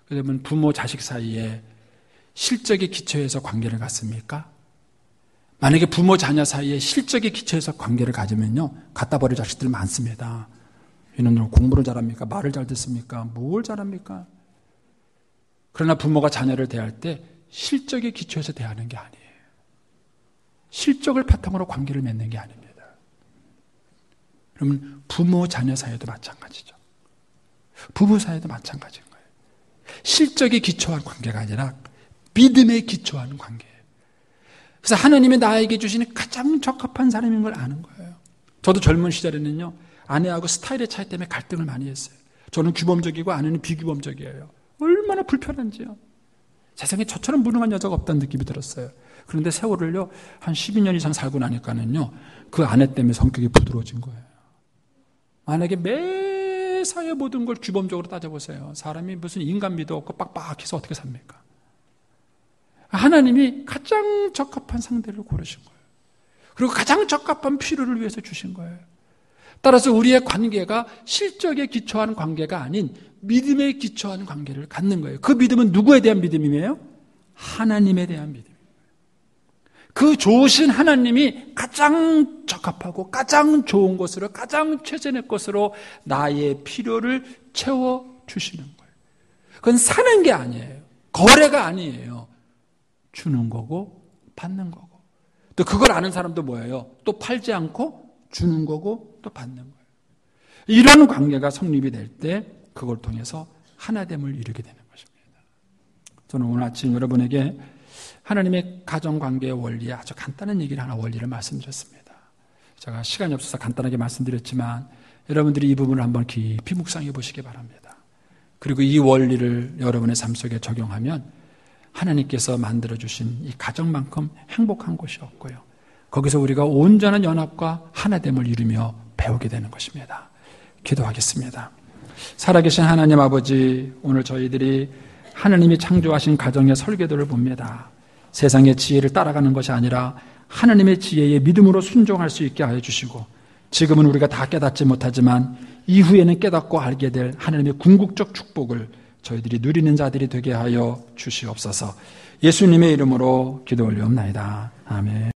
그러면 부모 자식 사이에 실적의 기초에서 관계를 갖습니까? 만약에 부모 자녀 사이에 실적의 기초에서 관계를 가지면요 갖다 버릴 자식들이 많습니다. 이놈들 공부를 잘합니까? 말을 잘 듣습니까? 뭘 잘합니까? 그러나 부모가 자녀를 대할 때 실적의 기초에서 대하는 게 아니에요. 실적을 바탕으로 관계를 맺는 게 아닙니다. 그러면 부모 자녀 사이에도 마찬가지죠. 부부 사이에도 마찬가지인 거예요. 실적에 기초한 관계가 아니라 믿음에 기초한 관계예요. 그래서 하나님이 나에게 주시는 가장 적합한 사람인 걸 아는 거예요. 저도 젊은 시절에는요 아내하고 스타일의 차이 때문에 갈등을 많이 했어요. 저는 규범적이고 아내는 비규범적이에요. 얼마나 불편한지요. 세상에 저처럼 무능한 여자가 없다는 느낌이 들었어요. 그런데 세월을요, 한 12년 이상 살고 나니까는요, 그 아내 때문에 성격이 부드러워진 거예요. 만약에 매사에 모든 걸 규범적으로 따져보세요. 사람이 무슨 인간미도 없고 빡빡해서 어떻게 삽니까? 하나님이 가장 적합한 상대를 고르신 거예요. 그리고 가장 적합한 필요를 위해서 주신 거예요. 따라서 우리의 관계가 실적에 기초한 관계가 아닌 믿음에 기초한 관계를 갖는 거예요. 그 믿음은 누구에 대한 믿음이에요? 하나님에 대한 믿음이에요. 그 좋으신 하나님이 가장 적합하고 가장 좋은 것으로, 가장 최선의 것으로 나의 필요를 채워주시는 거예요. 그건 사는 게 아니에요. 거래가 아니에요. 주는 거고 받는 거고. 또 그걸 아는 사람도 뭐예요? 또 팔지 않고 주는 거고 또 받는 거예요. 이런 관계가 성립이 될 때 그걸 통해서 하나됨을 이루게 되는 것입니다. 저는 오늘 아침 여러분에게 하나님의 가정관계의 원리에 아주 간단한 얘기를 하나 원리를 말씀드렸습니다. 제가 시간이 없어서 간단하게 말씀드렸지만 여러분들이 이 부분을 한번 깊이 묵상해 보시기 바랍니다. 그리고 이 원리를 여러분의 삶 속에 적용하면 하나님께서 만들어주신 이 가정만큼 행복한 곳이 없고요. 거기서 우리가 온전한 연합과 하나됨을 이루며 배우게 되는 것입니다. 기도하겠습니다. 살아계신 하나님 아버지, 오늘 저희들이 하나님이 창조하신 가정의 설계도를 봅니다. 세상의 지혜를 따라가는 것이 아니라 하나님의 지혜에 믿음으로 순종할 수 있게 하여 주시고, 지금은 우리가 다 깨닫지 못하지만 이후에는 깨닫고 알게 될 하나님의 궁극적 축복을 저희들이 누리는 자들이 되게 하여 주시옵소서. 예수님의 이름으로 기도 올리옵나이다. 아멘.